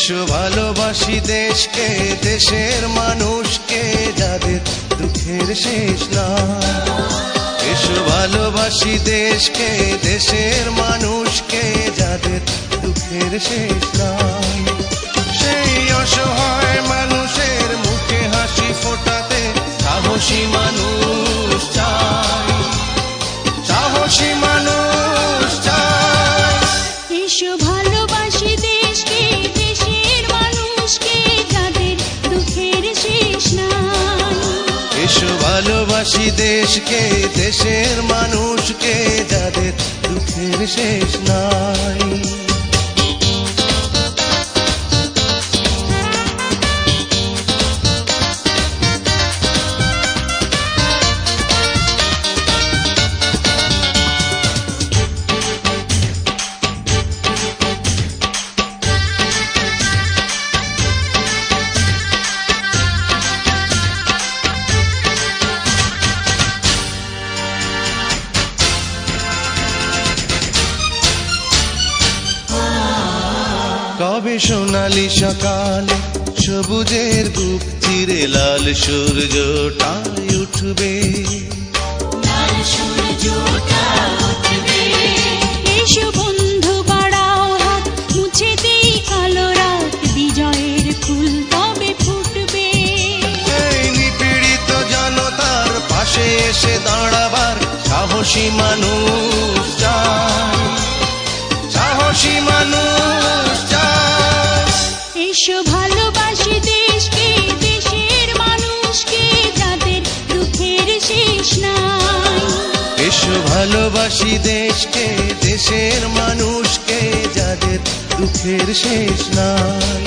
এসো ভালোবাসি দেশকে, দেশের মানুষকে, যাদের দুঃখের শেষ নাই। এসো ভালোবাসি দেশকে, দেশের মানুষকে, যাদের দুঃখের শেষ নাই। সেই অসহায় মানুষের মুখে হাসি ফোটাতে সাহসী মানুষ চাই, সাহসী মানুষ চাই। এসো ভালোবাসি দেশকে, দেশের মানুষকে, যাদের দুঃখের শেষ নাই। এসো ভালোবাসি দেশকে, দেশের মানুষকে, যাদের দুঃখের শেষ নাই। কবে সোনালি সকালে সবুজের বুক চিরে লাল সূর্যটাই উঠবে, লাল সূর্যটা উঠবে। এসো বন্ধু বাড়াও হাত, মুছে দেই কালো রাত, বিজয়ের ফুল তবে ফুটবে। এই নিপীড়িত জনতার পাশে এসে দাঁড়াবার সাহসী মানুষ চাই, সাহসী মানুষ চাই। এসো ভালোবাসি দেশকে, দেশের মানুষকে, যাদের দুঃখের শেষ নাই। এসো ভালোবাসি দেশকে, দেশের মানুষকে, যাদের দুঃখের শেষ নাই।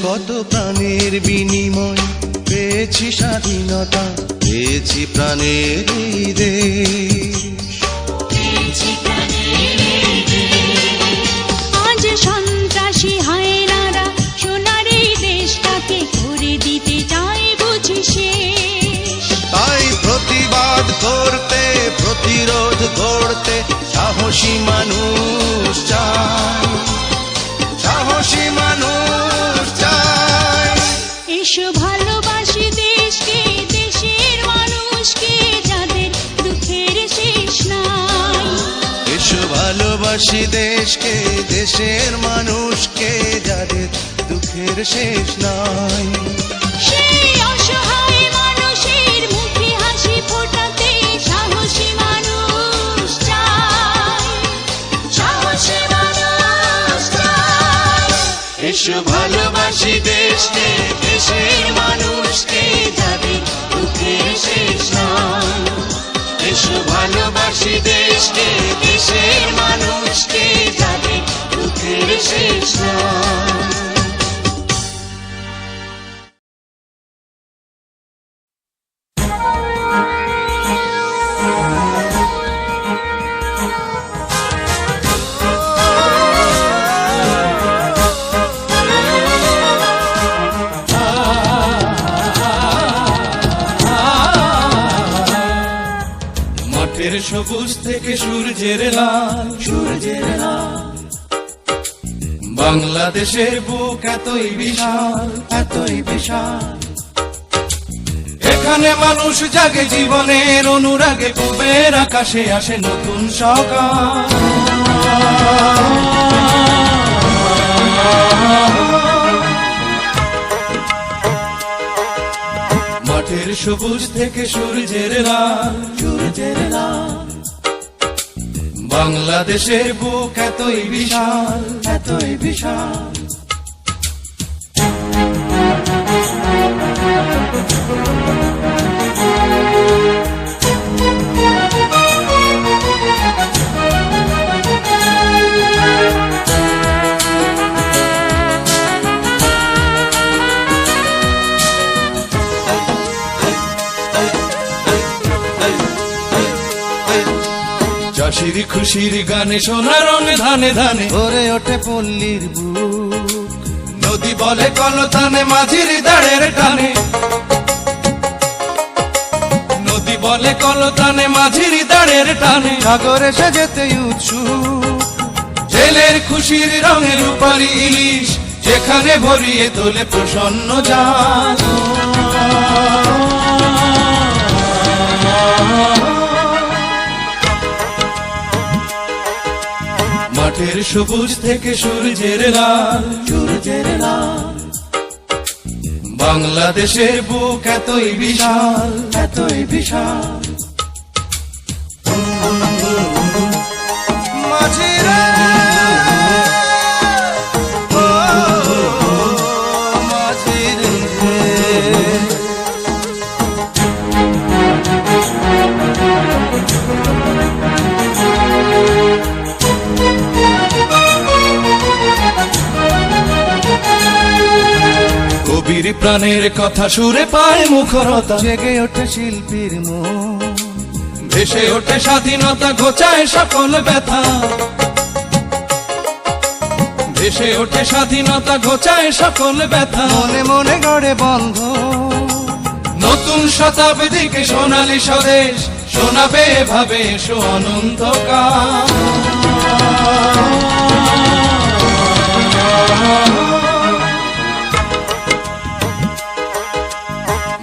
কত প্রাণের বিনিময় পেয়েছি স্বাধীনতা, পেয়েছি প্রাণের এই দেশ। আজ সন্ত্রাসী হায়নারা সোনার এই দেশটাকে করে দিতে চায় বুঝি শেষ। তাই প্রতিবাদ করতে, প্রতিরোধ করতে সাহসী মানুষ চাই, সাহসী মানুষ চাই। এসো ভালোবাসি দেশকে, দেশের মানুষকে, যাদের দুঃখের শেষ নাই। এসো ভালোবাসি দেশকে, দেশের মানুষকে, যাদের দুঃখের শেষ নাই। সেই অসহায় মানুষের মুখে হাসি ফোটাতে সাহসী মানুষ চাই, সাহসী মানুষ চাই। এসো ভালোবাসি দেশকে, দেশের মানুষকে, যাদের দুঃখের শেষ নাই। এসো ভালোবাসি দেশকে, দেশের মানুষকে, যাদের দুঃখের শেষ নাই। সবুজ থেকে সূর্যের লাল, সূর্যের লাল। বাংলাদেশের বুক এতই বিশাল, এতই বিশাল। এখানে মানুষ জাগে জীবনের অনুরাগে, পূবের আকাশে আসে নতুন সকাল। মাঠের সবুজ থেকে সূর্যের লাল, সূর্যের লাল। বাংলাদেশের বুক এতই বিশাল, এতই বিশাল। খুশির খুশির গানে সোনার রঙে ধানে ধানে ভরে ওঠে পল্লীর বুক। নদী বলে কলতানে মাঝির দাঁড়ের টানে, নদী বলে কলতানে মাঝির দাঁড়ের টানে। সাগর এসে যেতে উৎসুক, জেলের খুশির রঙের রূপালি ইলিশ যেখানে ভরিয়ে তোলে প্রসন্ন জান। মাঠের সবুজ থেকে সূর্যের লাল, সূর্যের লাল, বাংলাদেশের বুক এতই বিশাল, এতই বিশাল। মাঝিরে ও মাঝিরে কবির প্রাণের কথা সুরে পায় মুখরতা, জেগে ওঠে শিল্পীর মন, ভেসে ওঠে স্বাধীনতা ঘোচায় সকল ব্যথা, ভেসে ওঠে স্বাধীনতা ঘোচায় সকল ব্যথা। মনে মনে গড়ে বন্ধ, নতুন শতাব্দীকে সোনালী স্বদেশ শোনাবে ভাবে এসো অনন্তকাল।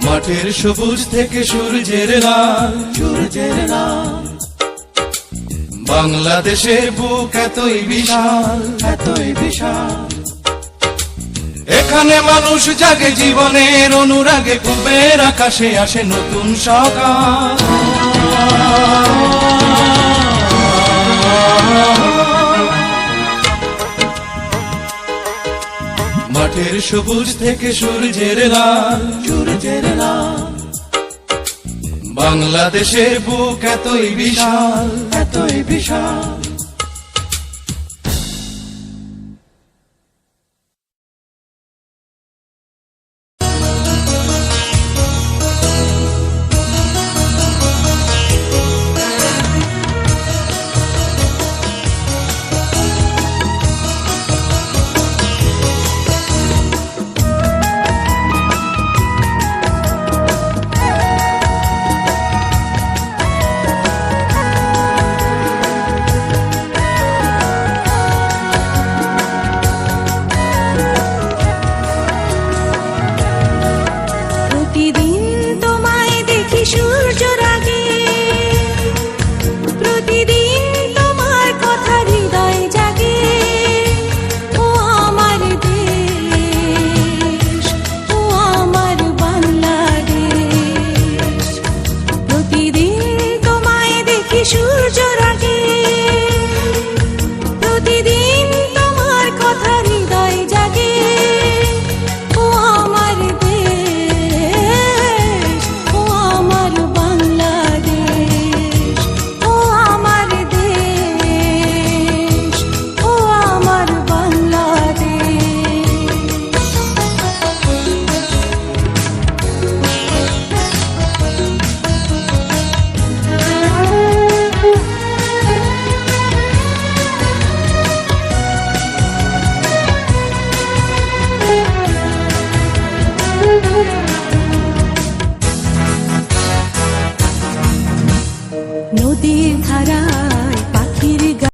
মাঠের সবুজ থেকে সূর্যের লাল, সূর্যের লাল, বাংলাদেশের বুক এতই বিশাল, এতই বিশাল। এখানে মানুষ জাগে জীবনের অনুরাগে, পূবের আকাশে আসে নতুন সকাল। মাঠের সবুজ থেকে সূর্যের লাল, সূর্যের লাল, বাংলাদেশের বুক এতই বিশাল, এতই বিশাল।